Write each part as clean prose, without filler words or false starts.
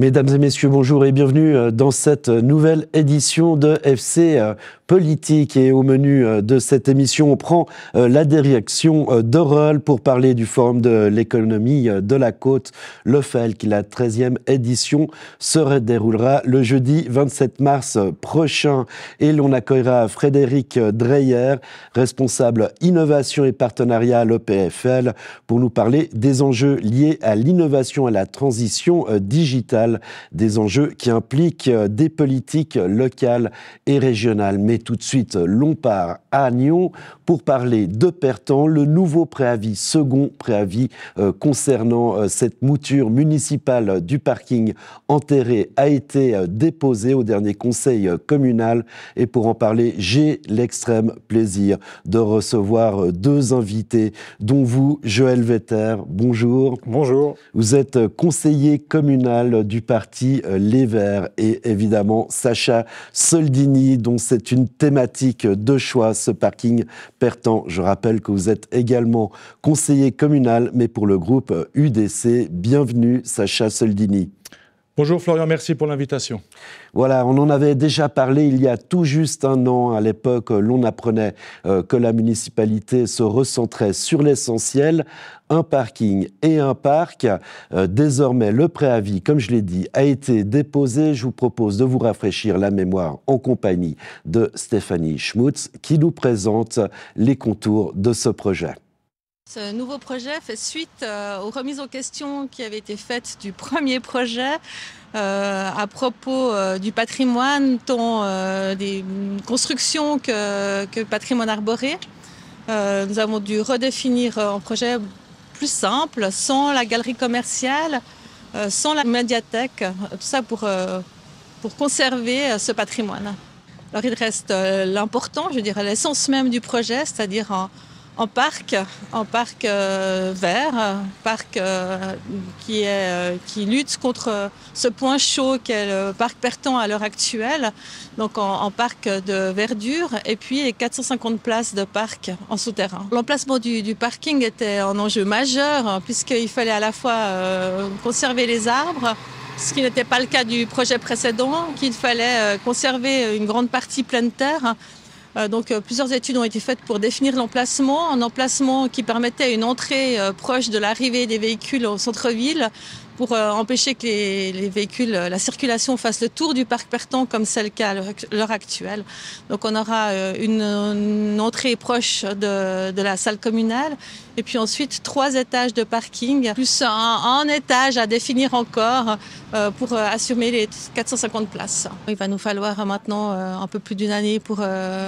Mesdames et messieurs, bonjour et bienvenue dans cette nouvelle édition de FC Politique. Et au menu de cette émission, on prend la direction d'Orol pour parler du Forum de l'économie de la Côte, le FEL, qui la 13e édition se déroulera le jeudi 27 mars prochain. Et l'on accueillera Frédéric Dreyer, responsable innovation et partenariat à l'EPFL, pour nous parler des enjeux liés à l'innovation et à la transition digitale, des enjeux qui impliquent des politiques locales et régionales. Mais tout de suite, l'on part à Nyon pour parler de Pertan, le nouveau préavis, second préavis concernant cette mouture municipale du parking enterré a été déposé au dernier conseil communal. Et pour en parler, j'ai l'extrême plaisir de recevoir deux invités, dont vous, Joël Vetter. Bonjour. Bonjour. Vous êtes conseiller communal du parti Les Verts, et évidemment Sacha Soldini, dont c'est une thématique de choix, ce parking Pertan. Je rappelle que vous êtes également conseiller communal, mais pour le groupe UDC. Bienvenue Sacha Soldini. Bonjour Florian, merci pour l'invitation. Voilà, on en avait déjà parlé il y a tout juste un an. À l'époque, l'on apprenait que la municipalité se recentrait sur l'essentiel, un parking et un parc. Désormais, le préavis, comme je l'ai dit, a été déposé. Je vous propose de vous rafraîchir la mémoire en compagnie de Stéphanie Schmutz, qui nous présente les contours de ce projet. Ce nouveau projet fait suite aux remises en question qui avaient été faites du premier projet à propos du patrimoine, tant des constructions que patrimoine arboré. Nous avons dû redéfinir un projet plus simple, sans la galerie commerciale, sans la médiathèque, tout ça pour conserver ce patrimoine. Alors il reste l'important, je dirais l'essence même du projet, c'est-à-dire en parc vert, parc qui lutte contre ce point chaud qu'est le parc Pertan à l'heure actuelle, donc en parc de verdure, et puis les 450 places de parc en souterrain. L'emplacement du parking était un enjeu majeur, puisqu'il fallait à la fois conserver les arbres, ce qui n'était pas le cas du projet précédent, qu'il fallait conserver une grande partie pleine terre. Donc plusieurs études ont été faites pour définir l'emplacement, un emplacement qui permettait une entrée proche de l'arrivée des véhicules au centre-ville, pour empêcher que les véhicules, la circulation fasse le tour du parc Pertan comme c'est le cas à l'heure actuelle. Donc on aura une entrée proche de la salle communale, et puis ensuite 3 étages de parking, plus un étage à définir encore pour assumer les 450 places. Il va nous falloir maintenant un peu plus d'une année pour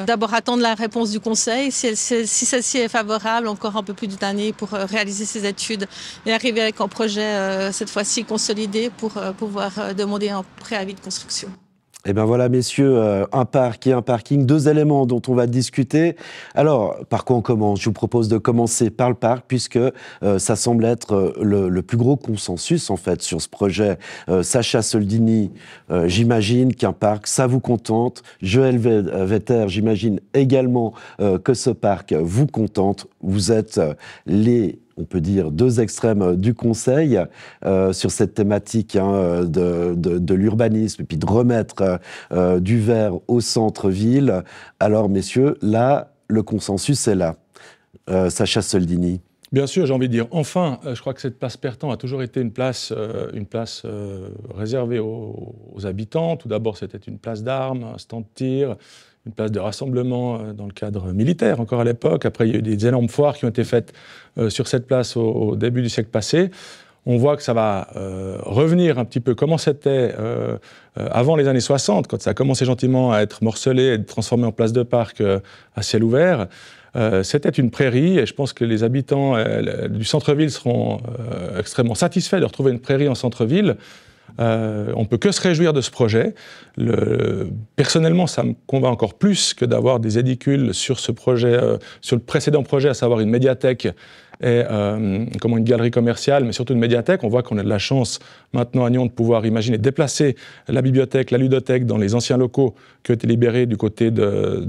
d'abord attendre la réponse du conseil. Si celle-ci est favorable, encore un peu plus d'une année pour réaliser ces études et arriver avec un projet cette fois-ci consolidé pour pouvoir demander un préavis de construction. Eh bien voilà, messieurs, un parc et un parking, 2 éléments dont on va discuter. Alors, par quoi on commence ? Je vous propose de commencer par le parc, puisque ça semble être le plus gros consensus, en fait, sur ce projet. Sacha Soldini, j'imagine qu'un parc, ça vous contente. Joël Vetter, j'imagine également que ce parc vous contente. Vous êtes on peut dire, 2 extrêmes du Conseil sur cette thématique de l'urbanisme, et puis de remettre du vert au centre-ville. Alors, messieurs, là, le consensus est là. Sacha Soldini. Bien sûr, j'ai envie de dire, enfin, je crois que cette place Pertan a toujours été une place réservée aux habitants. Tout d'abord, c'était une place d'armes, un stand de tir, une place de rassemblement dans le cadre militaire, encore à l'époque. Après, il y a eu des énormes foires qui ont été faites sur cette place au début du siècle passé. On voit que ça va revenir un petit peu comment c'était avant les années 60, quand ça a commencé gentiment à être morcelé et transformé en place de parc à ciel ouvert. C'était une prairie, et je pense que les habitants du centre-ville seront extrêmement satisfaits de retrouver une prairie en centre-ville. On ne peut que se réjouir de ce projet. Personnellement, ça me convainc encore plus que d'avoir des édicules sur ce projet, sur le précédent projet, à savoir une médiathèque est comment une galerie commerciale, mais surtout une médiathèque. On voit qu'on a de la chance maintenant à Nyon de pouvoir imaginer déplacer la bibliothèque, la ludothèque dans les anciens locaux qui ont été libérés du côté de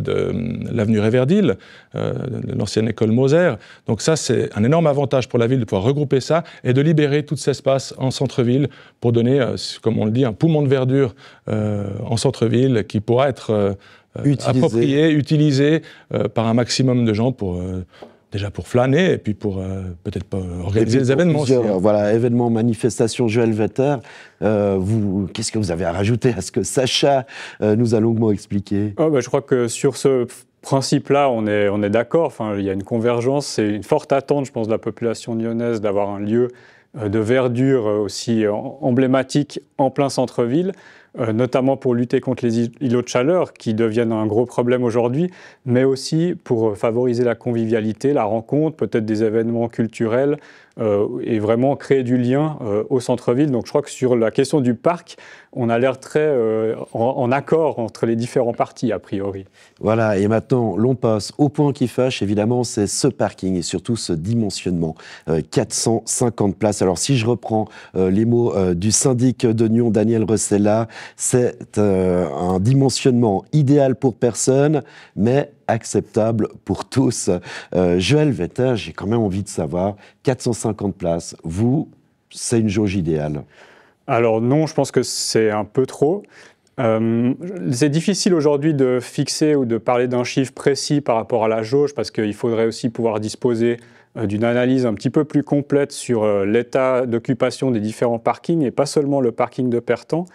l'avenue Réverdil, l'ancienne école Moser. Donc ça, c'est un énorme avantage pour la ville de pouvoir regrouper ça et de libérer tout cet espace en centre-ville pour donner, comme on le dit, un poumon de verdure en centre-ville qui pourra être approprié, utilisé par un maximum de gens pour... déjà pour flâner et puis pour peut-être pas organiser des événements. Voilà, événements, manifestations. Joël Vetter, qu'est-ce que vous avez à rajouter à ce que Sacha nous a longuement expliqué? Je crois que sur ce principe-là, on est d'accord. Enfin, il y a une convergence. C'est une forte attente, je pense, de la population lyonnaise d'avoir un lieu de verdure aussi emblématique en plein centre-ville. Notamment pour lutter contre les îlots de chaleur qui deviennent un gros problème aujourd'hui, mais aussi pour favoriser la convivialité, la rencontre, peut-être des événements culturels et vraiment créer du lien au centre-ville. Donc je crois que sur la question du parc, on a l'air très en accord entre les différents partis, a priori. Voilà, et maintenant, l'on passe au point qui fâche, évidemment, c'est ce parking et surtout ce dimensionnement. 450 places. Alors si je reprends les mots du syndic de Nyon, Daniel Recella, c'est un dimensionnement idéal pour personne, mais acceptable pour tous. Joël Vetter, j'ai quand même envie de savoir, 450 places, c'est une jauge idéale? Alors non, je pense que c'est un peu trop. C'est difficile aujourd'hui de fixer ou de parler d'un chiffre précis par rapport à la jauge, parce qu'il faudrait aussi pouvoir disposer d'une analyse un petit peu plus complète sur l'état d'occupation des différents parkings, et pas seulement le parking de Pertan.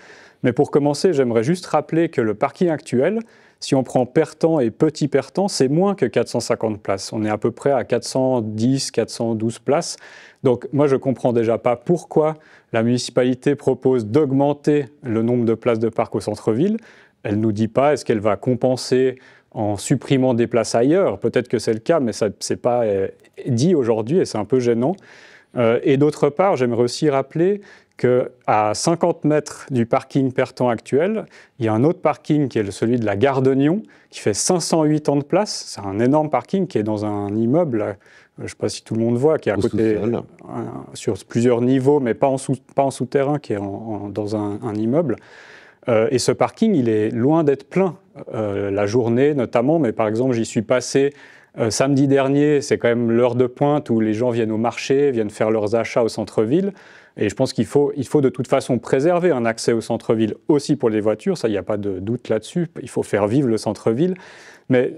Mais pour commencer, j'aimerais juste rappeler que le parking actuel, si on prend Pertan et Petit Pertan, c'est moins que 450 places. On est à peu près à 410, 412 places. Donc moi, je ne comprends déjà pas pourquoi la municipalité propose d'augmenter le nombre de places de parc au centre-ville. Elle ne nous dit pas, est-ce qu'elle va compenser en supprimant des places ailleurs? Peut-être que c'est le cas, mais ça n'est pas dit aujourd'hui et c'est un peu gênant. Et d'autre part, j'aimerais aussi rappeler qu'à 50 mètres du parking Pertan actuel, il y a un autre parking qui est celui de la gare de Nyon, qui fait 580 de place. C'est un énorme parking qui est dans un immeuble, je ne sais pas si tout le monde voit, qui est à côté, sur plusieurs niveaux, mais pas en souterrain, qui est dans un immeuble. Et ce parking, il est loin d'être plein, la journée notamment, mais par exemple, j'y suis passé samedi dernier, c'est quand même l'heure de pointe où les gens viennent au marché, viennent faire leurs achats au centre-ville. Et je pense qu'il faut de toute façon préserver un accès au centre-ville aussi pour les voitures, ça, il n'y a pas de doute là-dessus, il faut faire vivre le centre-ville. Mais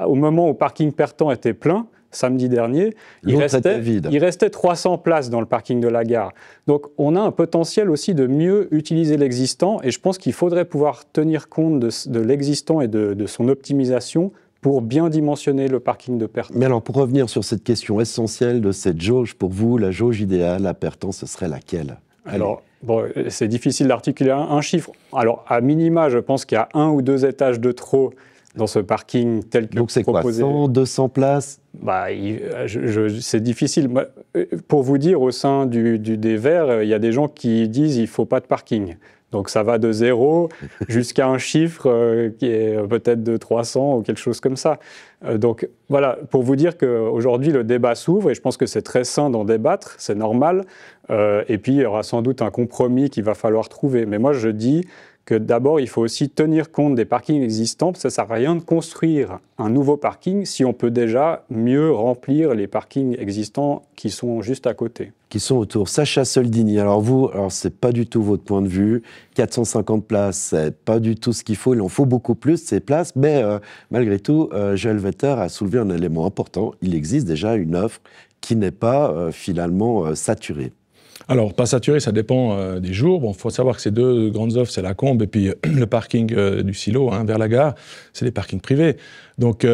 au moment où parking Pertan était plein, samedi dernier, il restait 300 places dans le parking de la gare. Donc on a un potentiel aussi de mieux utiliser l'existant, et je pense qu'il faudrait pouvoir tenir compte de l'existant et de son optimisation pour bien dimensionner le parking de Pertan. Mais alors, pour revenir sur cette question essentielle de cette jauge, pour vous, la jauge idéale à Pertan, ce serait laquelle? Alors, c'est difficile d'articuler un chiffre. Alors, à minima, je pense qu'il y a 1 ou 2 étages de trop dans ce parking tel que proposé. Donc c'est quoi, 100, 200 places? C'est difficile. Pour vous dire, au sein des Verts, il y a des gens qui disent qu'il ne faut pas de parking. Donc ça va de 0 jusqu'à un chiffre qui est peut-être de 300 ou quelque chose comme ça. Donc voilà, pour vous dire qu'aujourd'hui le débat s'ouvre et je pense que c'est très sain d'en débattre, c'est normal. Et puis il y aura sans doute un compromis qu'il va falloir trouver. Mais moi je dis que d'abord il faut aussi tenir compte des parkings existants, parce que ça ne sert à rien de construire un nouveau parking si on peut déjà mieux remplir les parkings existants qui sont juste à côté. Qui sont autour. Sacha Soldini, alors c'est pas du tout votre point de vue. 450 places, c'est pas du tout ce qu'il faut. Il en faut beaucoup plus, ces places. Mais malgré tout, Joël Vetter a soulevé un élément important. Il existe déjà une offre qui n'est pas finalement saturée. Alors, pas saturé, ça dépend des jours. Bon, il faut savoir que ces deux grandes offres, c'est la Combe et puis le parking du Silo, vers la gare, c'est des parkings privés. Donc,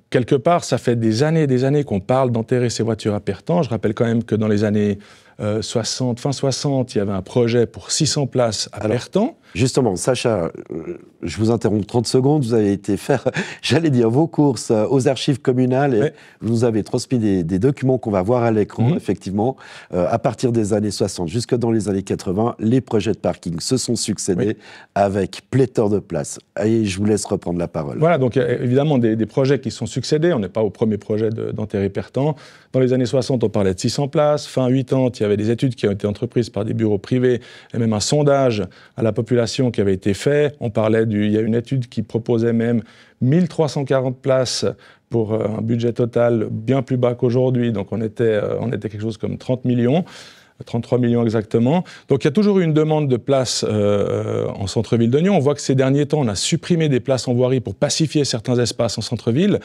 quelque part, ça fait des années qu'on parle d'enterrer ces voitures à Pertan. Je rappelle quand même que dans les années fin 60, il y avait un projet pour 600 places à Pertan. Justement, Sacha, je vous interromps 30 secondes. Vous avez été faire, j'allais dire, vos courses aux archives communales et vous nous avez transmis des documents qu'on va voir à l'écran, effectivement. À partir des années 60 jusque dans les années 80, les projets de parking se sont succédés avec pléthore de places. Et je vous laisse reprendre la parole. Voilà, donc il y a évidemment des projets qui sont succédés. On n'est pas au premier projet d'enterrer Pertan. Dans les années 60, on parlait de 600 places. Fin 80, il y avait des études qui ont été entreprises par des bureaux privés et même un sondage à la population qui avait été fait. On parlait il y a une étude qui proposait même 1340 places pour un budget total bien plus bas qu'aujourd'hui. Donc on était quelque chose comme 30 millions. 33 millions exactement. Donc il y a toujours eu une demande de places en centre-ville de Nyon. On voit que ces derniers temps, on a supprimé des places en voirie pour pacifier certains espaces en centre-ville.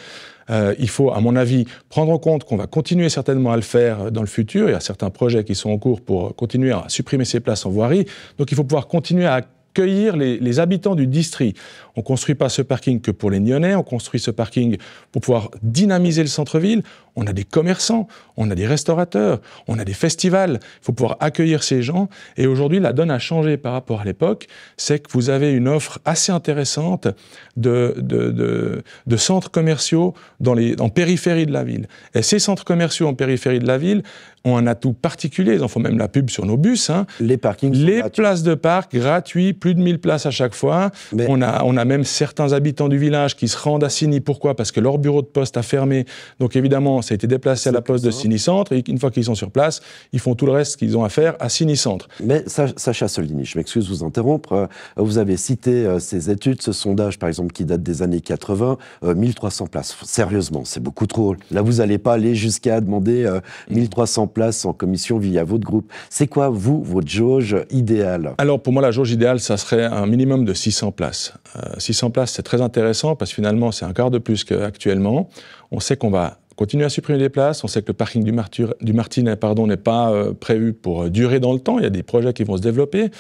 Il faut, à mon avis, prendre en compte qu'on va continuer certainement à le faire dans le futur. Il y a certains projets qui sont en cours pour continuer à supprimer ces places en voirie. Donc il faut pouvoir continuer à accueillir les habitants du district. On ne construit pas ce parking que pour les Nyonnais, on construit ce parking pour pouvoir dynamiser le centre-ville. On a des commerçants, on a des restaurateurs, on a des festivals. Il faut pouvoir accueillir ces gens. Et aujourd'hui, la donne a changé par rapport à l'époque. C'est que vous avez une offre assez intéressante de centres commerciaux en périphérie de la ville. Et ces centres commerciaux en périphérie de la ville ont un atout particulier. Ils en font même la pub sur nos bus. Les parkings sont Les gratuits. places de parc gratuits, plus de 1000 places à chaque fois. Mais... On a même certains habitants du village qui se rendent à Signy. Pourquoi ? Parce que leur bureau de poste a fermé. Donc évidemment, ça a été déplacé à la poste de Signy Centre. Et une fois qu'ils sont sur place, ils font tout le reste qu'ils ont à faire à Signy Centre. Mais Sacha Soldini, je m'excuse de vous interrompre. Vous avez cité ces études, ce sondage par exemple qui date des années 80, 1300 places. Sérieusement, c'est beaucoup trop. Là, vous n'allez pas aller jusqu'à demander 1300 places en commission via votre groupe. C'est quoi, vous, votre jauge idéale ? Alors pour moi, la jauge idéale, ça serait un minimum de 600 places. 600 places, c'est très intéressant parce que finalement, c'est un quart de plus qu'actuellement. On sait qu'on va continuer à supprimer des places. On sait que le parking du Martinet n'est pas prévu pour durer dans le temps. Il y a des projets qui vont se développer.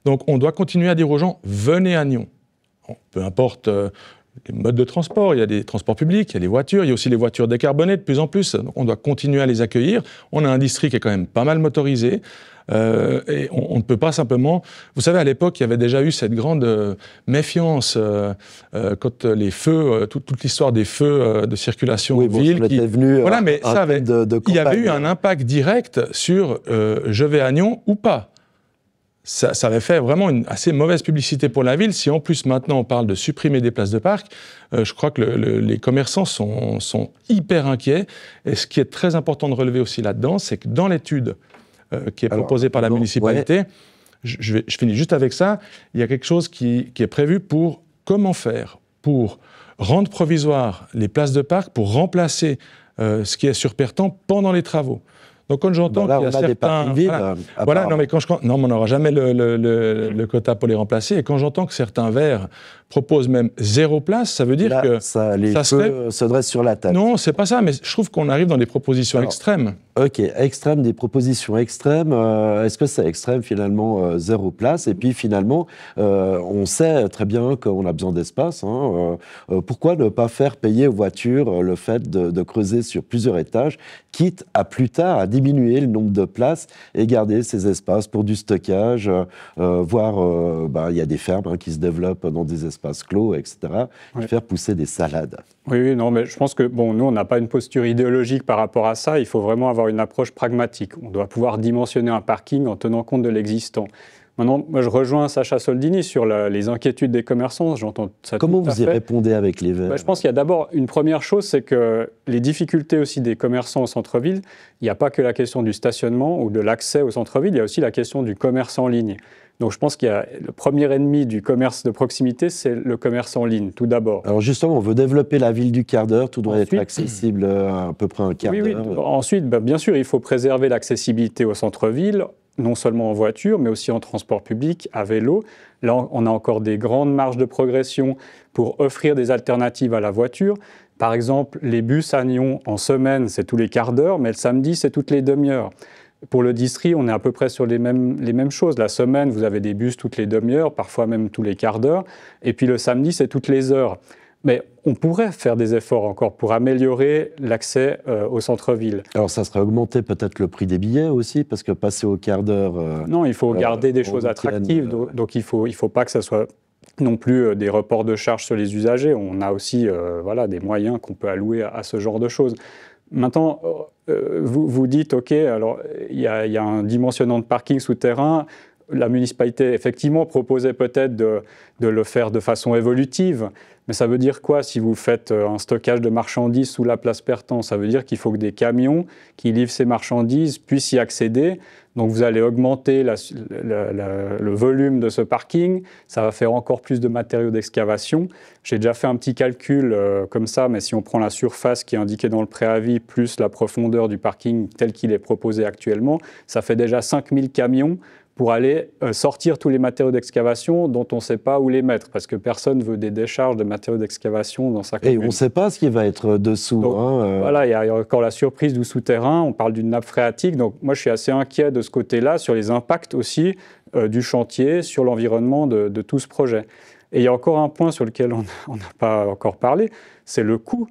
Donc on doit continuer à dire aux gens, venez à Nyon. Peu importe les modes de transport, il y a des transports publics, il y a des voitures, il y a aussi les voitures décarbonées de plus en plus. Donc on doit continuer à les accueillir. On a un district qui est quand même pas mal motorisé. Et on ne peut pas simplement... Vous savez, à l'époque, il y avait déjà eu cette grande méfiance quand les feux, toute l'histoire des feux de circulation en ville. Voilà, mais ça avait, il y avait eu un impact direct sur je vais à Nyon ou pas. Ça avait fait vraiment une assez mauvaise publicité pour la ville. Si en plus maintenant on parle de supprimer des places de parc, je crois que les commerçants sont hyper inquiets. Et ce qui est très important de relever aussi là-dedans, c'est que dans l'étude qui est proposée par la municipalité, je finis juste avec ça, il y a quelque chose qui est prévu pour comment faire pour rendre provisoire les places de parc, pour remplacer ce qui est sur Pertan pendant les travaux. Donc quand j'entends qu'il y a certains... Voilà, non, mais non, on n'aura jamais le quota pour les remplacer. Et quand j'entends que certains verts proposent même 0 place, ça veut dire là, que les feux se dressent sur la table. Non, c'est pas ça, mais je trouve qu'on arrive dans des propositions extrêmes. Ok, extrêmes, des propositions extrêmes. Est-ce que c'est extrême finalement 0 place? Et puis finalement, on sait très bien qu'on a besoin d'espace. Pourquoi ne pas faire payer aux voitures le fait de creuser sur plusieurs étages, quitte à plus tard à diminuer le nombre de places et garder ces espaces pour du stockage, voire il y a des fermes qui se développent dans des espaces clos, etc., et faire pousser des salades. Oui, non, mais je pense que nous, on n'a pas une posture idéologique par rapport à ça. Il faut vraiment avoir une approche pragmatique. On doit pouvoir dimensionner un parking en tenant compte de l'existant. Maintenant, moi, je rejoins Sacha Soldini sur les inquiétudes des commerçants. J'entends ça. Comment vous y répondez avec les Verts? Je pense qu'il y a d'abord une première chose, c'est que les difficultés aussi des commerçants au centre-ville, il n'y a pas que la question du stationnement ou de l'accès au centre-ville, il y a aussi la question du commerce en ligne. Donc je pense qu'il y a le premier ennemi du commerce de proximité, c'est le commerce en ligne, tout d'abord. Alors justement, on veut développer la ville du quart d'heure, tout doit être accessible à peu près un quart d'heure. Oui. Ensuite, bien sûr, il faut préserver l'accessibilité au centre-ville, non seulement en voiture, mais aussi en transport public, à vélo. Là, on a encore des grandes marges de progression pour offrir des alternatives à la voiture. Par exemple, les bus à Nyon, en semaine, c'est tous les quarts d'heure, mais le samedi, c'est toutes les demi-heures. Pour le district, on est à peu près sur les mêmes choses. La semaine, vous avez des bus toutes les demi-heures, parfois même tous les quarts d'heure. Et puis le samedi, c'est toutes les heures. Mais on pourrait faire des efforts encore pour améliorer l'accès au centre-ville. Alors ça serait augmenter peut-être le prix des billets aussi, parce que passer au quart d'heure... non, il faut garder des choses attractives, donc il faut pas que ça soit non plus des reports de charges sur les usagers. On a aussi voilà, des moyens qu'on peut allouer à ce genre de choses. Maintenant, vous dites, OK, alors il y a un dimensionnement de parking souterrain. La municipalité, effectivement, proposait peut-être de le faire de façon évolutive. Mais ça veut dire quoi si vous faites un stockage de marchandises sous la place Pertan? Ça veut dire qu'il faut que des camions qui livrent ces marchandises puissent y accéder. Donc vous allez augmenter le volume de ce parking. Ça va faire encore plus de matériaux d'excavation. J'ai déjà fait un petit calcul comme ça, mais si on prend la surface qui est indiquée dans le préavis plus la profondeur du parking tel qu'il est proposé actuellement, ça fait déjà 5000 camions pour aller sortir tous les matériaux d'excavation dont on ne sait pas où les mettre, parce que personne ne veut des décharges de matériaux d'excavation dans sa commune. Et on ne sait pas ce qui va être dessous. Donc, voilà, il y a encore la surprise du souterrain, on parle d'une nappe phréatique, donc moi je suis assez inquiet de ce côté-là, sur les impacts aussi du chantier, sur l'environnement de tout ce projet. Et il y a encore un point sur lequel on n'a pas encore parlé, c'est le coût.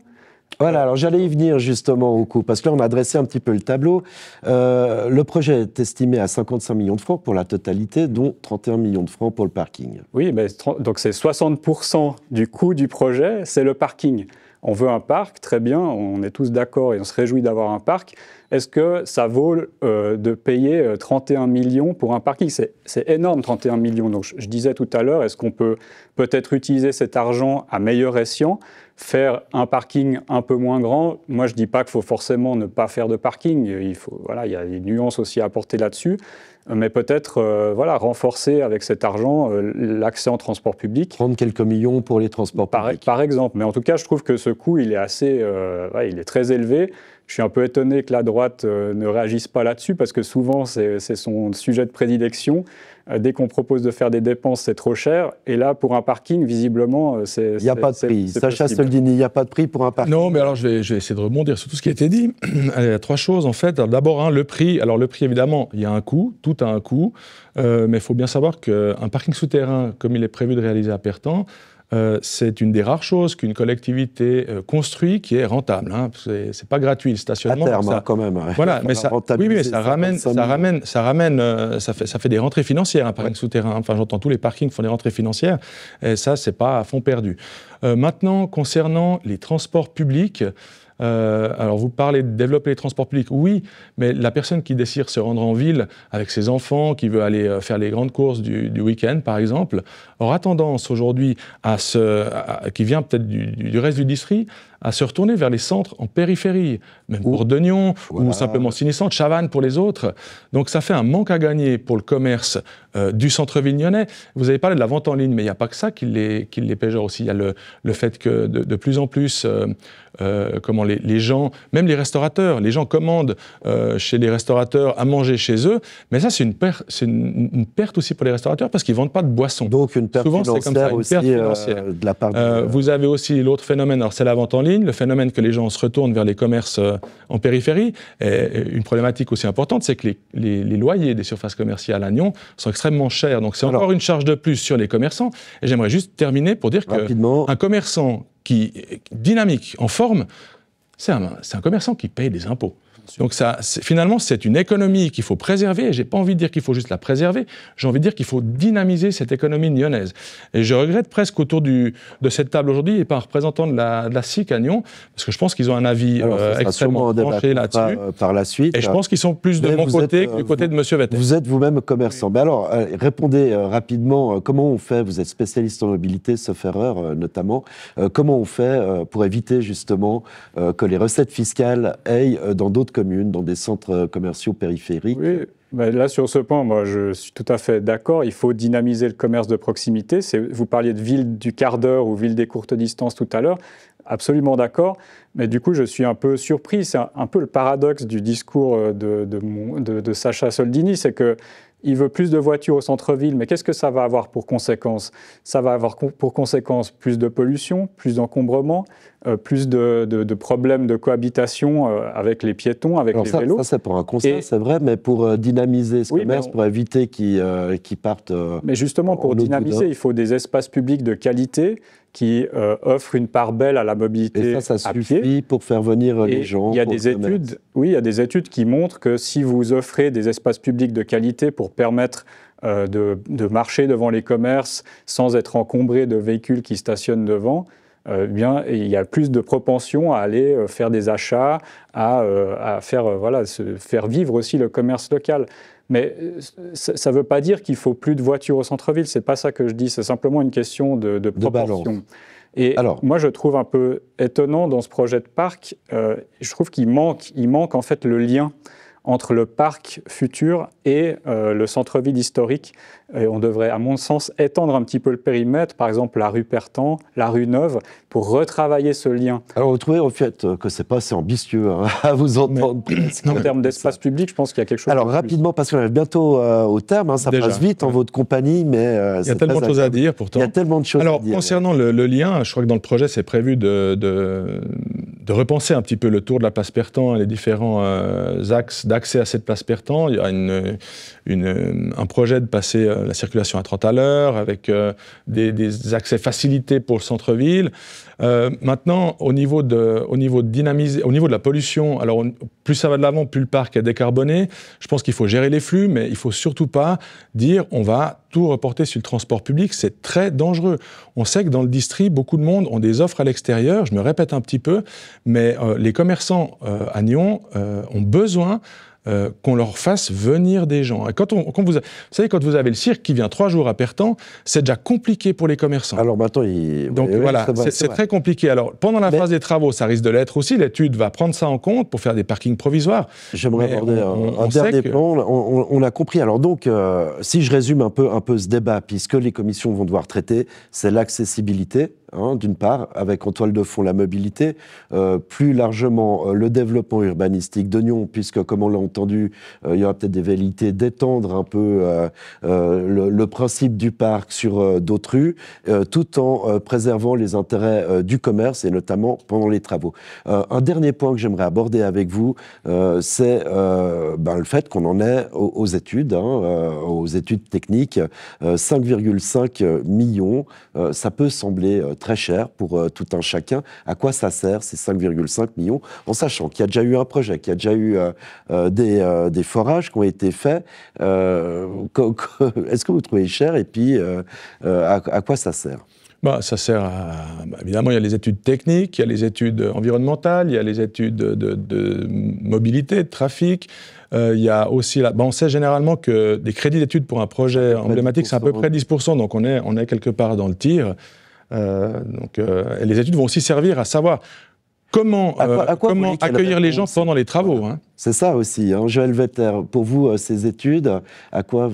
Voilà, alors j'allais y venir justement au coût, parce que là on a dressé un petit peu le tableau. Le projet est estimé à 55 millions de francs pour la totalité, dont 31 millions de francs pour le parking. Oui, mais donc c'est 60% du coût du projet, c'est le parking. On veut un parc, très bien, on est tous d'accord et on se réjouit d'avoir un parc. Est-ce que ça vaut de payer 31 millions pour un parking? C'est énorme, 31 millions. Donc je disais tout à l'heure, est-ce qu'on peut peut-être utiliser cet argent à meilleur escient, faire un parking un peu moins grand? Moi, je ne dis pas qu'il faut forcément ne pas faire de parking. Voilà, il y a des nuances aussi à apporter là-dessus. Mais peut-être voilà, renforcer avec cet argent l'accès en transport public. Prendre quelques millions pour les transports publics. Par exemple. Mais en tout cas, je trouve que ce coût, il est très élevé. Je suis un peu étonné que la droite ne réagisse pas là-dessus, parce que souvent, c'est son sujet de prédilection. Dès qu'on propose de faire des dépenses, c'est trop cher. Et là, pour un parking, visiblement, c'est il n'y a pas de prix. Sacha Soldini, il n'y a pas de prix pour un parking. Non, mais alors je vais essayer de rebondir sur tout ce qui a été dit. Il y a trois choses, en fait. D'abord, le prix. Alors, le prix, évidemment, il y a un coût. Tout a un coût. Mais il faut bien savoir qu'un parking souterrain, comme il est prévu de réaliser à Pertan, c'est une des rares choses qu'une collectivité construit qui est rentable. Hein. C'est pas gratuit le stationnement. À terme, quand même. Ouais. Voilà, mais ça, oui, mais ça fait des rentrées financières, un parking souterrain. Enfin, j'entends tous les parkings font des rentrées financières, et ça, c'est pas à fond perdu. Maintenant, concernant les transports publics. Alors, vous parlez de développer les transports publics, oui, mais la personne qui désire se rendre en ville avec ses enfants, qui veut aller faire les grandes courses du week-end, par exemple, aura tendance aujourd'hui qui vient peut-être du reste du district, à se retourner vers les centres en périphérie, même pour Denion, ou simplement Sinisante, Chavannes pour les autres. Donc ça fait un manque à gagner pour le commerce du centre-ville nyonnais. Vous avez parlé de la vente en ligne, mais il n'y a pas que ça qui les péjore aussi. Il y a le fait que de plus en plus, les gens, même les restaurateurs, les gens commandent chez les restaurateurs à manger chez eux, mais ça c'est une perte aussi pour les restaurateurs parce qu'ils ne vendent pas de boissons. Donc une perte Souvent, financière comme ça, aussi de la part Vous avez aussi l'autre phénomène, alors c'est la vente en ligne, le phénomène que les gens se retournent vers les commerces en périphérie. Et une problématique aussi importante, c'est que les loyers des surfaces commerciales à Nyon sont extrêmement chers. Donc c'est encore une charge de plus sur les commerçants. Et j'aimerais juste terminer pour dire qu'un commerçant qui est dynamique, en forme, c'est un commerçant qui paye des impôts. Donc finalement, c'est une économie qu'il faut préserver, et je n'ai pas envie de dire qu'il faut juste la préserver, j'ai envie de dire qu'il faut dynamiser cette économie nyonnaise. Et je regrette presque autour de cette table aujourd'hui, et par un représentant de la SIC à Nyon, parce que je pense qu'ils ont un avis extrêmement tranché là-dessus, par la suite. Et je pense qu'ils sont plus de mon côté que du côté de M. Vettet. Vous êtes vous-même commerçant. Oui. Mais alors, répondez rapidement, comment on fait, vous êtes spécialiste en mobilité, sauf erreur notamment, comment on fait pour éviter justement que les recettes fiscales aillent dans d'autres communes, dans des centres commerciaux périphériques? Oui, ben là sur ce point, moi je suis tout à fait d'accord, il faut dynamiser le commerce de proximité. Vous parliez de ville du quart d'heure ou ville des courtes distances tout à l'heure, absolument d'accord. Mais du coup, je suis un peu surpris. C'est un peu le paradoxe du discours de Sacha Soldini, c'est que il veut plus de voitures au centre-ville, mais qu'est-ce que ça va avoir pour conséquence? Ça va avoir pour conséquence plus de pollution, plus d'encombrement, plus de problèmes de cohabitation avec les piétons, avec les vélos. Ça, c'est pour un constat, c'est vrai, mais pour dynamiser ce commerce, pour éviter qu'ils partent mais justement, pour dynamiser, il faut des espaces publics de qualité qui offrent une part belle à la mobilité à pied. Et ça suffit pour faire venir les gens. Il y a des études qui montrent que si vous offrez des espaces publics de qualité pour permettre de marcher devant les commerces sans être encombré de véhicules qui stationnent devant, bien, il y a plus de propension à aller faire des achats, à faire vivre aussi le commerce local. Mais ça ne veut pas dire qu'il faut plus de voitures au centre-ville, c'est pas ça que je dis, c'est simplement une question de proportion. Et moi, je trouve un peu étonnant dans ce projet de parc, je trouve qu'il manque en fait le lien entre le parc futur et le centre-ville historique. Et on devrait, à mon sens, étendre un petit peu le périmètre, par exemple la rue Pertan, la rue Neuve, pour retravailler ce lien. Alors, vous trouvez en fait que c'est pas assez ambitieux à vous entendre. En termes d'espace public, je pense qu'il y a quelque chose. Alors, rapidement, parce qu'on arrive bientôt au terme, ça passe vite en votre compagnie, mais il y a tellement de choses à dire pourtant. Il y a tellement de choses à dire. Alors, concernant le lien, je crois que dans le projet, c'est prévu de repenser un petit peu le tour de la place Pertan et les différents axes d'accès à cette place Pertan. Il y a un projet de passer la circulation à 30 à l'heure, avec des accès facilités pour le centre-ville. Maintenant, au niveau de la pollution, alors plus ça va de l'avant, plus le parc est décarboné. Je pense qu'il faut gérer les flux, mais il ne faut surtout pas dire on va tout reporter sur le transport public. C'est très dangereux. On sait que dans le district, beaucoup de monde ont des offres à l'extérieur. Je me répète un petit peu, mais les commerçants à Nyon ont besoin qu'on leur fasse venir des gens. Et quand vous savez, quand vous avez le cirque qui vient 3 jours à Pertan, c'est déjà compliqué pour les commerçants. Alors maintenant, donc voilà, c'est très compliqué. Alors pendant la phase des travaux, ça risque de l'être aussi. L'étude va prendre ça en compte pour faire des parkings provisoires. J'aimerais aborder un dernier point. On a compris. Alors donc, si je résume un peu ce débat, puisque les commissions vont devoir traiter, c'est l'accessibilité. D'une part, avec en toile de fond la mobilité, plus largement le développement urbanistique de Nyon, puisque, comme on l'a entendu, il y aura peut-être des velléités d'étendre un peu le principe du parc sur d'autres rues, tout en préservant les intérêts du commerce, et notamment pendant les travaux. Un dernier point que j'aimerais aborder avec vous, c'est le fait qu'on en est aux études techniques. 5,5 millions, ça peut sembler très cher pour tout un chacun. À quoi ça sert, ces 5,5 millions, en sachant qu'il y a déjà eu un projet, qu'il y a déjà eu des forages qui ont été faits. Est-ce que vous trouvez cher, et puis à quoi ça sert? Ça sert à... évidemment, il y a les études techniques, il y a les études environnementales, il y a les études de mobilité, de trafic. Il y a aussi... on sait généralement que des crédits d'études pour un projet emblématique, c'est à peu près 10%, donc on est quelque part dans le tir. Et les études vont aussi servir à savoir comment accueillir les gens pendant les travaux. C'est ça aussi. Joël Vetter, pour vous, ces études, à quoi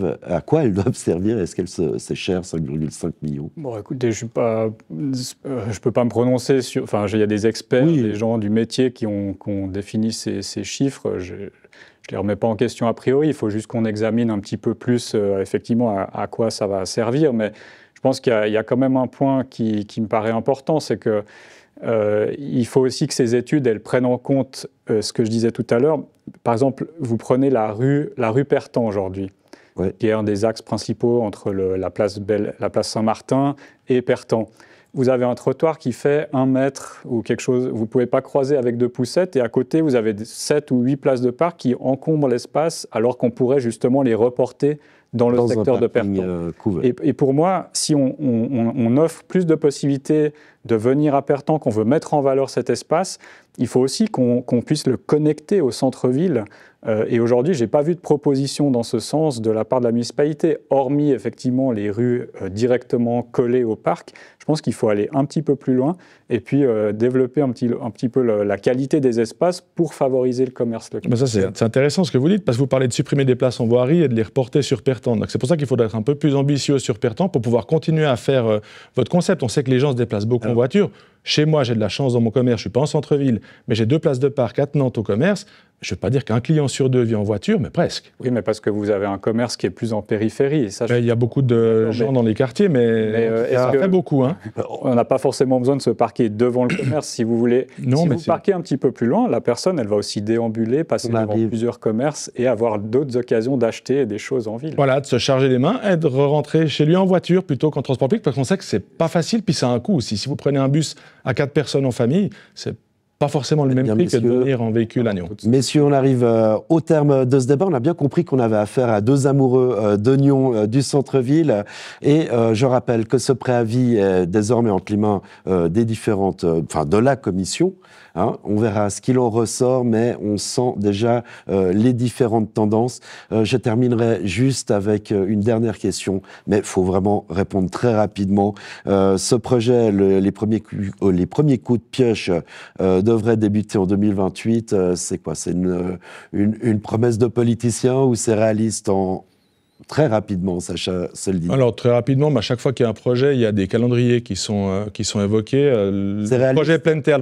elles doivent servir? Est-ce qu'elles c'est cher, 5,5 millions? Bon, écoutez, je peux pas me prononcer sur... Enfin, il y a des experts, des gens du métier qui ont défini ces chiffres. Je ne les remets pas en question a priori. Il faut juste qu'on examine un petit peu plus, effectivement, à quoi ça va servir. Mais je pense qu'il y a quand même un point qui me paraît important, c'est que il faut aussi que ces études, elles prennent en compte ce que je disais tout à l'heure. Par exemple, vous prenez la rue Pertan aujourd'hui, qui est un des axes principaux entre la place Saint-Martin et Pertan. Vous avez un trottoir qui fait 1 mètre ou quelque chose, vous ne pouvez pas croiser avec 2 poussettes, et à côté, vous avez 7 ou 8 places de parc qui encombrent l'espace, alors qu'on pourrait justement les reporter dans le secteur de Pertan. Et pour moi, si on offre plus de possibilités de venir à Pertan, qu'on veut mettre en valeur cet espace, il faut aussi qu'on puisse le connecter au centre-ville. Et aujourd'hui, je n'ai pas vu de proposition dans ce sens de la part de la municipalité, hormis effectivement les rues directement collées au parc. Je pense qu'il faut aller un petit peu plus loin et puis développer un petit peu la qualité des espaces pour favoriser le commerce local. Ça, c'est intéressant ce que vous dites, parce que vous parlez de supprimer des places en voirie et de les reporter sur Pertan. pertantes. Donc c'est pour ça qu'il faudrait être un peu plus ambitieux sur pertant pour pouvoir continuer à faire votre concept. On sait que les gens se déplacent beaucoup en voiture. Chez moi, j'ai de la chance dans mon commerce, je ne suis pas en centre-ville, mais j'ai 2 places de parc attenantes au commerce. Je ne veux pas dire qu'un client sur 2 vit en voiture, mais presque. Oui, mais parce que vous avez un commerce qui est plus en périphérie. Et ça, il y a beaucoup de gens dans les quartiers, mais ça fait beaucoup. Hein. On n'a pas forcément besoin de se parquer devant le commerce. Si vous voulez, si vous parquez un petit peu plus loin, la personne, elle va aussi déambuler, passer devant plusieurs commerces et avoir d'autres occasions d'acheter des choses en ville. Voilà, de se charger les mains et de rentrer chez lui en voiture plutôt qu'en transport public, parce qu'on sait que c'est pas facile, puis ça a un coût aussi. Si vous prenez un bus à 4 personnes en famille, c'est pas forcément le même prix que de venir en véhicule agneau. Messieurs, on arrive au terme de ce débat. On a bien compris qu'on avait affaire à 2 amoureux d'oignons du centre-ville. Et je rappelle que ce préavis est désormais entre les mains des différentes, de la commission. Hein. On verra ce qu'il en ressort, mais on sent déjà les différentes tendances. Je terminerai juste avec une dernière question, mais il faut vraiment répondre très rapidement. Ce projet, les premiers coups de pioche devrait débuter en 2028. C'est quoi? C'est une promesse de politicien ou c'est réaliste très rapidement, Sacha Soldini? Alors, très rapidement, à chaque fois qu'il y a un projet, il y a des calendriers qui sont évoqués. Le premier projet pleine terre,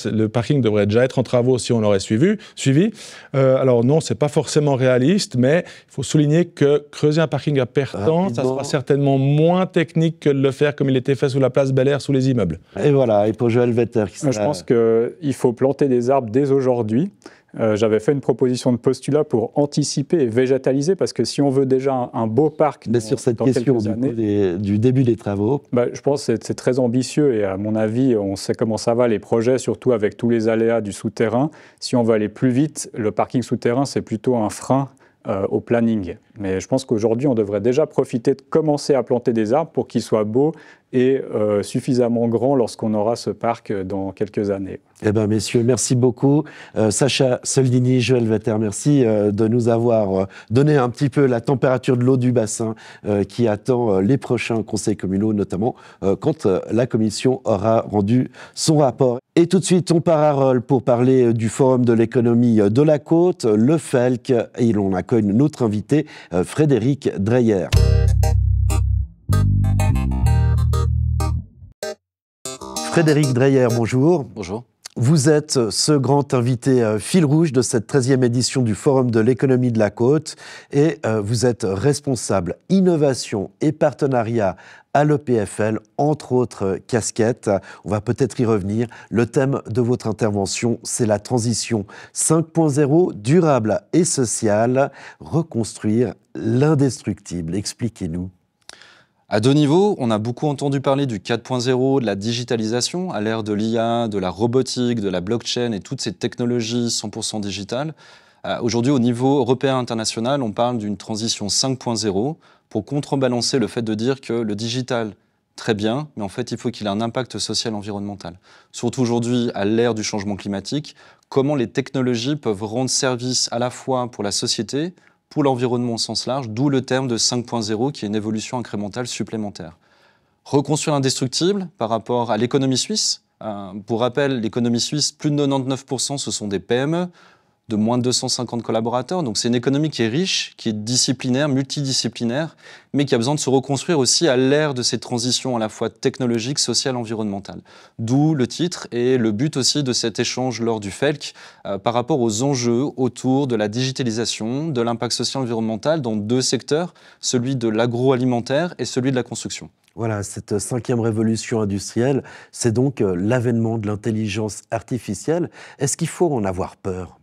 le parking devrait déjà être en travaux si on l'aurait suivi. Alors non, c'est pas forcément réaliste, mais il faut souligner que creuser un parking à Pertan, ça sera certainement moins technique que de le faire comme il était fait sous la place Bel Air, sous les immeubles. Et voilà, et pour Joël Vetter... Je pense qu'il faut planter des arbres dès aujourd'hui. J'avais fait une proposition de postulat pour anticiper et végétaliser, parce que si on veut déjà un beau parc sur cette question du début des travaux, je pense que c'est très ambitieux et à mon avis, on sait comment ça va les projets, surtout avec tous les aléas du souterrain. Si on veut aller plus vite, le parking souterrain, c'est plutôt un frein au planning. Mais je pense qu'aujourd'hui, on devrait déjà profiter de commencer à planter des arbres pour qu'ils soient beaux et suffisamment grands lorsqu'on aura ce parc dans quelques années. Eh bien, messieurs, merci beaucoup. Sacha Soldini, Joël Vetter, merci de nous avoir donné un petit peu la température de l'eau du bassin qui attend les prochains conseils communaux, notamment quand la commission aura rendu son rapport. Et tout de suite, on part à Rolle pour parler du Forum de l'économie de la Côte, le FELC, et l'on accueille notre invité, Frédéric Dreyer. Frédéric Dreyer, bonjour. Bonjour. Vous êtes ce grand invité fil rouge de cette 13e édition du Forum de l'économie de la Côte et vous êtes responsable innovation et partenariat à l'EPFL, entre autres casquettes. On va peut-être y revenir. Le thème de votre intervention, c'est la transition 5.0 durable et sociale, reconstruire l'indestructible. Expliquez-nous. À 2 niveaux, on a beaucoup entendu parler du 4.0, de la digitalisation, à l'ère de l'IA, de la robotique, de la blockchain et toutes ces technologies 100% digitales. Aujourd'hui, au niveau européen et international, on parle d'une transition 5.0 pour contrebalancer le fait de dire que le digital, très bien, mais en fait, il faut qu'il ait un impact social et environnemental. Surtout aujourd'hui, à l'ère du changement climatique, comment les technologies peuvent rendre service à la fois pour la société, pour l'environnement au sens large, d'où le terme de 5.0 qui est une évolution incrémentale supplémentaire. Reconstruire l'indestructible par rapport à l'économie suisse. Pour rappel, l'économie suisse, plus de 99% ce sont des PME, de moins de 250 collaborateurs. Donc c'est une économie qui est riche, qui est disciplinaire, multidisciplinaire, mais qui a besoin de se reconstruire aussi à l'ère de ces transitions à la fois technologiques, sociales, environnementales. D'où le titre et le but aussi de cet échange lors du FELC par rapport aux enjeux autour de la digitalisation, de l'impact social et environnemental dans 2 secteurs, celui de l'agroalimentaire et celui de la construction. Voilà, cette 5e révolution industrielle, c'est donc l'avènement de l'intelligence artificielle. Est-ce qu'il faut en avoir peur ?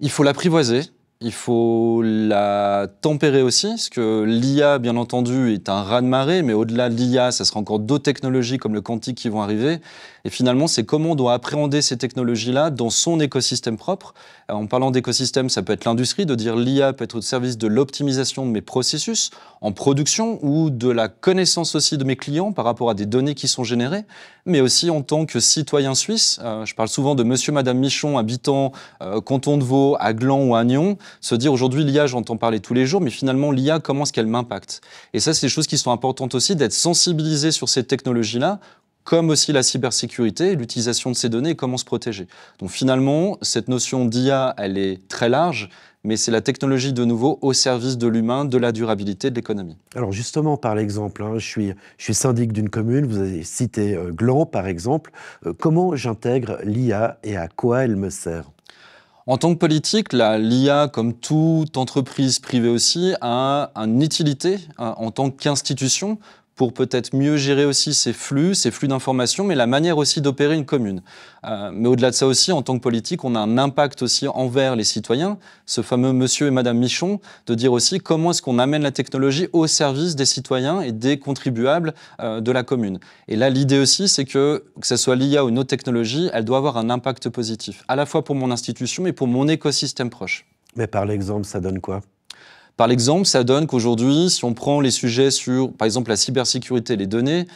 Il faut l'apprivoiser, il faut la tempérer aussi, parce que l'IA, bien entendu, est un raz-de-marée, mais au-delà de l'IA, ça sera encore d'autres technologies comme le quantique qui vont arriver. Et finalement, c'est comment on doit appréhender ces technologies-là dans son écosystème propre. Alors, en parlant d'écosystème, ça peut être l'industrie, de dire l'IA peut être au service de l'optimisation de mes processus en production ou de la connaissance aussi de mes clients par rapport à des données qui sont générées, mais aussi en tant que citoyen suisse. Je parle souvent de monsieur, madame Michon, habitant canton de Vaud, à Gland ou à Nyon, se dire aujourd'hui l'IA, j'entends parler tous les jours, mais finalement l'IA, comment est-ce qu'elle m'impacte? Et ça, c'est des choses qui sont importantes aussi, d'être sensibilisé sur ces technologies-là, comme aussi la cybersécurité, l'utilisation de ces données et comment se protéger. Donc finalement, cette notion d'IA, elle est très large, mais c'est la technologie de nouveau au service de l'humain, de la durabilité de l'économie. Alors justement, par l'exemple, hein, je suis syndic d'une commune, vous avez cité Gland par exemple. Comment j'intègre l'IA et à quoi elle me sert ? En tant que politique, l'IA, comme toute entreprise privée aussi, a une utilité en tant qu'institution pour peut-être mieux gérer aussi ces flux d'informations, mais la manière aussi d'opérer une commune. Mais au-delà de ça aussi, en tant que politique, on a un impact aussi envers les citoyens, ce fameux monsieur et madame Michon, de dire aussi comment est-ce qu'on amène la technologie au service des citoyens et des contribuables de la commune. Et là, l'idée aussi, c'est que ce soit l'IA ou une autre technologie, elle doit avoir un impact positif, à la fois pour mon institution et pour mon écosystème proche. Mais par l'exemple, ça donne quoi ? Par exemple, ça donne qu'aujourd'hui, si on prend les sujets sur, par exemple, la cybersécurité, les données,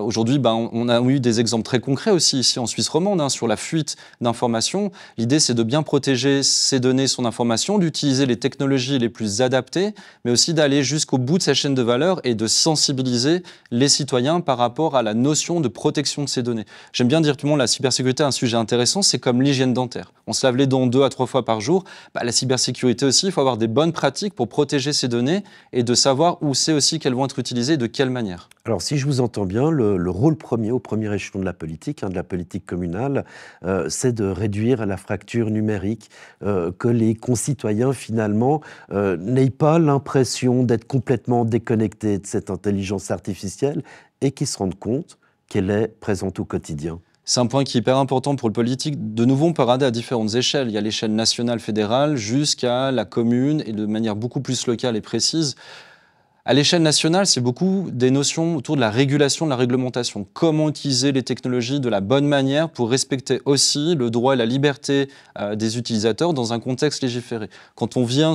aujourd'hui, on a eu des exemples très concrets aussi ici en Suisse romande sur la fuite d'informations. L'idée, c'est de bien protéger ces données, son information, d'utiliser les technologies les plus adaptées, mais aussi d'aller jusqu'au bout de sa chaîne de valeur et de sensibiliser les citoyens par rapport à la notion de protection de ces données. J'aime bien dire tout le monde, la cybersécurité est un sujet intéressant, c'est comme l'hygiène dentaire. On se lave les dents 2 à 3 fois par jour. La cybersécurité aussi, il faut avoir des bonnes pratiques pour protéger ces données et de savoir où c'est aussi qu'elles vont être utilisées et de quelle manière. Alors, si je vous entends bien, le rôle premier, au premier échelon de la politique communale, c'est de réduire la fracture numérique, que les concitoyens, finalement, n'aient pas l'impression d'être complètement déconnectés de cette intelligence artificielle et qu'ils se rendent compte qu'elle est présente au quotidien. C'est un point qui est hyper important pour le politique. De nouveau, on peut regarder à différentes échelles. Il y a l'échelle nationale, fédérale, jusqu'à la commune et de manière beaucoup plus locale et précise. À l'échelle nationale, c'est beaucoup des notions autour de la régulation, de la réglementation. Comment utiliser les technologies de la bonne manière pour respecter aussi le droit et la liberté des utilisateurs dans un contexte légiféré. Quand on vient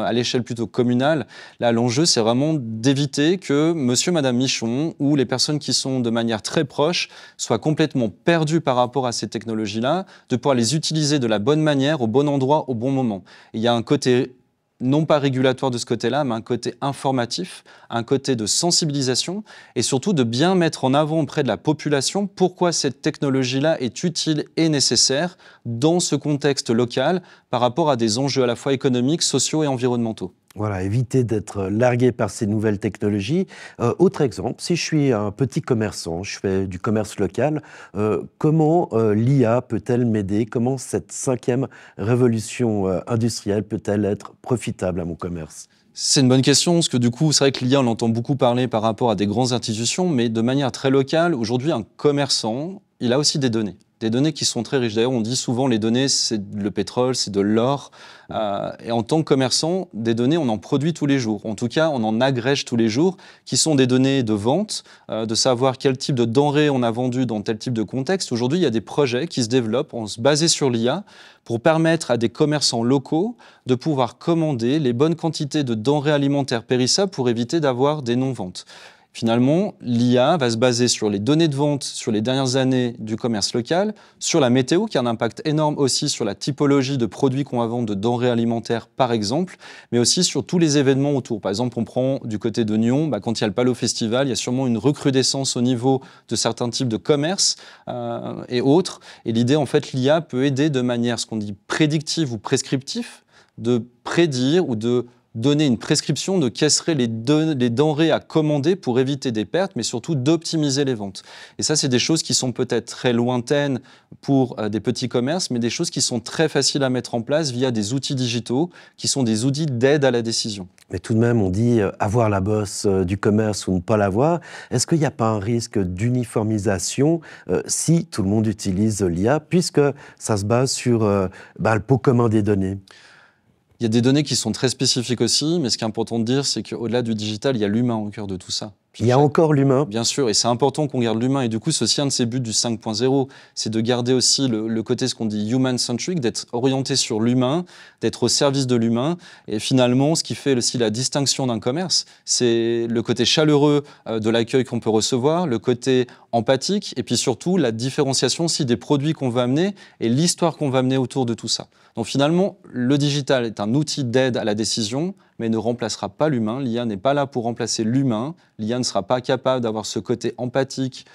à l'échelle plutôt communale, là, l'enjeu, c'est vraiment d'éviter que monsieur, madame Michon ou les personnes qui sont de manière très proche soient complètement perdues par rapport à ces technologies-là, de pouvoir les utiliser de la bonne manière, au bon endroit, au bon moment. Et il y a un côté non pas régulatoire de ce côté-là, mais un côté informatif, un côté de sensibilisation et surtout de bien mettre en avant auprès de la population pourquoi cette technologie-là est utile et nécessaire dans ce contexte local par rapport à des enjeux à la fois économiques, sociaux et environnementaux. Voilà, éviter d'être largué par ces nouvelles technologies. Autre exemple, si je suis un petit commerçant, je fais du commerce local, comment l'IA peut-elle m'aider ? Comment cette 5e révolution industrielle peut-elle être profitable à mon commerce ? C'est une bonne question, parce que du coup, c'est vrai que l'IA, on entend beaucoup parler par rapport à des grandes institutions, mais de manière très locale, aujourd'hui, un commerçant, il a aussi des données. Des données qui sont très riches. D'ailleurs, on dit souvent les données, c'est le pétrole, c'est de l'or. Et en tant que commerçant, des données, on en produit tous les jours. En tout cas, on en agrège tous les jours, qui sont des données de vente, de savoir quel type de denrées on a vendu dans tel type de contexte. Aujourd'hui, il y a des projets qui se développent, basés sur l'IA, pour permettre à des commerçants locaux de pouvoir commander les bonnes quantités de denrées alimentaires périssables pour éviter d'avoir des non-ventes. Finalement, l'IA va se baser sur les données de vente sur les dernières années du commerce local, sur la météo, qui a un impact énorme aussi sur la typologie de produits qu'on va vendre, de denrées alimentaires par exemple, mais aussi sur tous les événements autour. Par exemple, on prend du côté de Nyon, quand il y a le Palo Festival, il y a sûrement une recrudescence au niveau de certains types de commerces et autres. Et l'idée, en fait, l'IA peut aider de manière, ce qu'on dit prédictive ou prescriptive, de prédire ou de donner une prescription de quelles seraient les denrées à commander pour éviter des pertes, mais surtout d'optimiser les ventes. Et ça, c'est des choses qui sont peut-être très lointaines pour des petits commerces, mais des choses qui sont très faciles à mettre en place via des outils digitaux, qui sont des outils d'aide à la décision. Mais tout de même, on dit avoir la bosse du commerce ou ne pas l'avoir. Est-ce qu'il n'y a pas un risque d'uniformisation si tout le monde utilise l'IA, puisque ça se base sur le pot commun des données ? Il y a des données qui sont très spécifiques aussi, mais ce qui est important de dire, c'est qu'au-delà du digital, il y a l'humain au cœur de tout ça. Il y a encore l'humain. Bien sûr, et c'est important qu'on garde l'humain. Et du coup, c'est aussi un de ces buts du 5.0, c'est de garder aussi le côté, ce qu'on dit human-centric, d'être orienté sur l'humain, d'être au service de l'humain. Et finalement, ce qui fait aussi la distinction d'un commerce, c'est le côté chaleureux de l'accueil qu'on peut recevoir, le côté empathique, et puis surtout la différenciation aussi des produits qu'on va amener et l'histoire qu'on va amener autour de tout ça. Donc finalement, le digital est un outil d'aide à la décision, mais ne remplacera pas l'humain. L'IA n'est pas là pour remplacer l'humain. L'IA ne sera pas capable d'avoir ce côté empathique,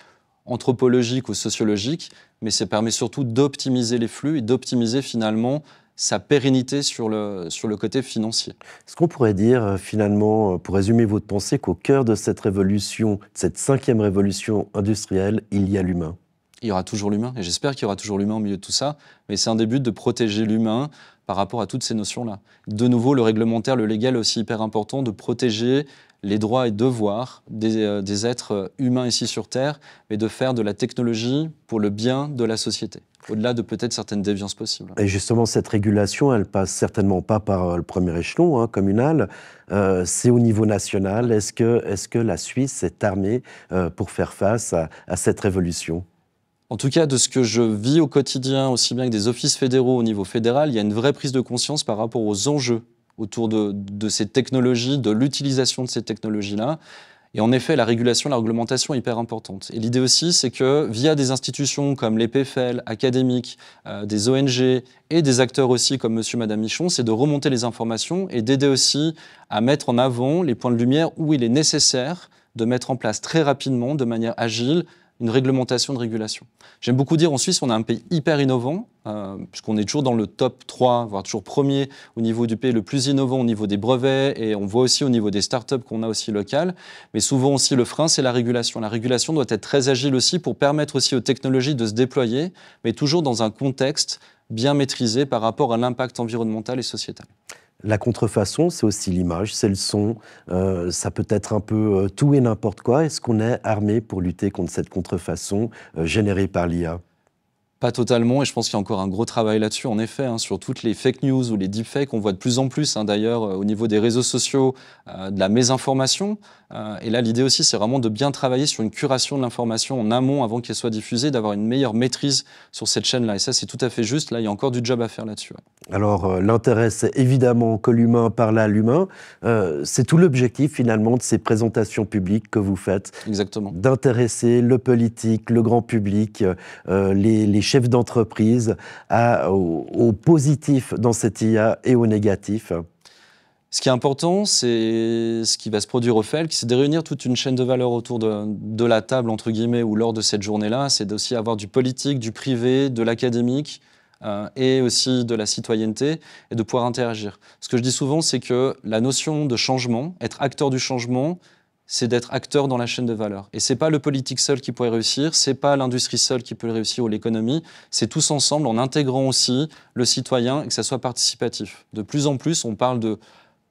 anthropologique ou sociologique, mais ça permet surtout d'optimiser les flux et d'optimiser finalement sa pérennité sur le côté financier. Est-ce qu'on pourrait dire, finalement, pour résumer votre pensée, qu'au cœur de cette révolution, cette 5e révolution industrielle, il y a l'humain? Il y aura toujours l'humain, et j'espère qu'il y aura toujours l'humain au milieu de tout ça, mais c'est un des buts de protéger l'humain par rapport à toutes ces notions-là. De nouveau, le réglementaire, le légal est aussi hyper important, de protéger les droits et devoirs des êtres humains ici sur Terre, mais de faire de la technologie pour le bien de la société, au-delà de peut-être certaines déviances possibles. Et justement, cette régulation, elle passe certainement pas par le premier échelon communal, c'est au niveau national. Est-ce que la Suisse est armée pour faire face à cette révolution? En tout cas, de ce que je vis au quotidien, aussi bien que des offices fédéraux au niveau fédéral, il y a une vraie prise de conscience par rapport aux enjeux autour de ces technologies, de l'utilisation de ces technologies-là. Et en effet, la régulation, la réglementation est hyper importante. Et l'idée aussi, c'est que via des institutions comme les PFL, académiques, des ONG et des acteurs aussi comme monsieur, madame Michon, c'est de remonter les informations et d'aider aussi à mettre en avant les points de lumière où il est nécessaire de mettre en place très rapidement, de manière agile, une réglementation de régulation. J'aime beaucoup dire en Suisse, on a un pays hyper innovant, puisqu'on est toujours dans le top 3, voire toujours premier au niveau du pays le plus innovant au niveau des brevets, et on voit aussi au niveau des startups qu'on a aussi locales. Mais souvent aussi, le frein, c'est la régulation. La régulation doit être très agile aussi pour permettre aussi aux technologies de se déployer, mais toujours dans un contexte bien maîtrisé par rapport à l'impact environnemental et sociétal. La contrefaçon, c'est aussi l'image, c'est le son, ça peut être un peu tout et n'importe quoi. Est-ce qu'on est armé pour lutter contre cette contrefaçon générée par l'IA? Pas totalement, et je pense qu'il y a encore un gros travail là-dessus, en effet, sur toutes les fake news ou les deepfakes, on voit de plus en plus, d'ailleurs, au niveau des réseaux sociaux, de la mésinformation. Et là, l'idée aussi, c'est vraiment de bien travailler sur une curation de l'information en amont avant qu'elle soit diffusée, d'avoir une meilleure maîtrise sur cette chaîne-là. Et ça, c'est tout à fait juste. Là, il y a encore du job à faire là-dessus. Ouais. Alors, l'intérêt, c'est évidemment que l'humain parle à l'humain. C'est tout l'objectif, finalement, de ces présentations publiques que vous faites. Exactement. D'intéresser le politique, le grand public, les chefs d'entreprise au positif dans cette IA et au négatif. Ce qui est important, c'est ce qui va se produire au FELC, c'est de réunir toute une chaîne de valeur autour de la table, entre guillemets, ou lors de cette journée-là. C'est aussi avoir du politique, du privé, de l'académique et aussi de la citoyenneté et de pouvoir interagir. Ce que je dis souvent, c'est que la notion de changement, être acteur du changement, c'est d'être acteur dans la chaîne de valeur. Et c'est pas le politique seul qui pourrait réussir, c'est pas l'industrie seule qui peut le réussir ou l'économie, c'est tous ensemble en intégrant aussi le citoyen et que ça soit participatif. De plus en plus, on parle de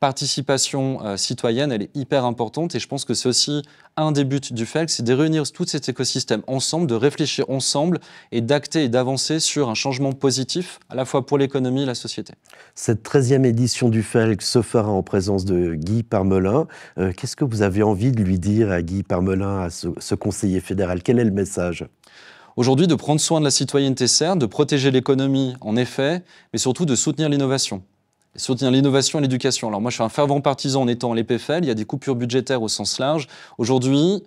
participation citoyenne, elle est hyper importante et je pense que c'est aussi un des buts du FELC, c'est de réunir tout cet écosystème ensemble, de réfléchir ensemble et d'acter et d'avancer sur un changement positif à la fois pour l'économie et la société. Cette 13e édition du FELC se fera en présence de Guy Parmelin. Qu'est-ce que vous avez envie de lui dire à Guy Parmelin, à ce conseiller fédéral? Quel est le message? Aujourd'hui, de prendre soin de la citoyenneté, certes, de protéger l'économie, en effet, mais surtout de soutenir l'innovation. Soutenir l'innovation et l'éducation. Alors moi, je suis un fervent partisan en étant les PFL. Il y a des coupures budgétaires au sens large. Aujourd'hui,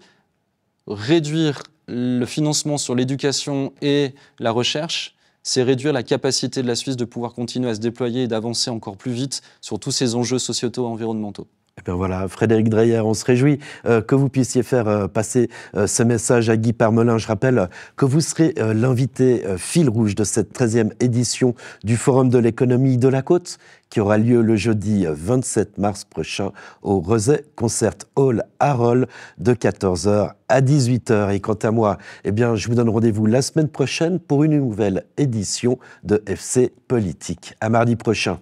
réduire le financement sur l'éducation et la recherche, c'est réduire la capacité de la Suisse de pouvoir continuer à se déployer et d'avancer encore plus vite sur tous ces enjeux sociétaux et environnementaux. Eh bien voilà, Frédéric Dreyer, on se réjouit que vous puissiez faire passer ce message à Guy Parmelin. Je rappelle que vous serez l'invité fil rouge de cette 13e édition du Forum de l'économie de la Côte, qui aura lieu le jeudi 27 mars prochain au Rezet Concert Hall à Rolle de 14h à 18h. Et quant à moi, eh bien, je vous donne rendez-vous la semaine prochaine pour une nouvelle édition de FC Politique. À mardi prochain.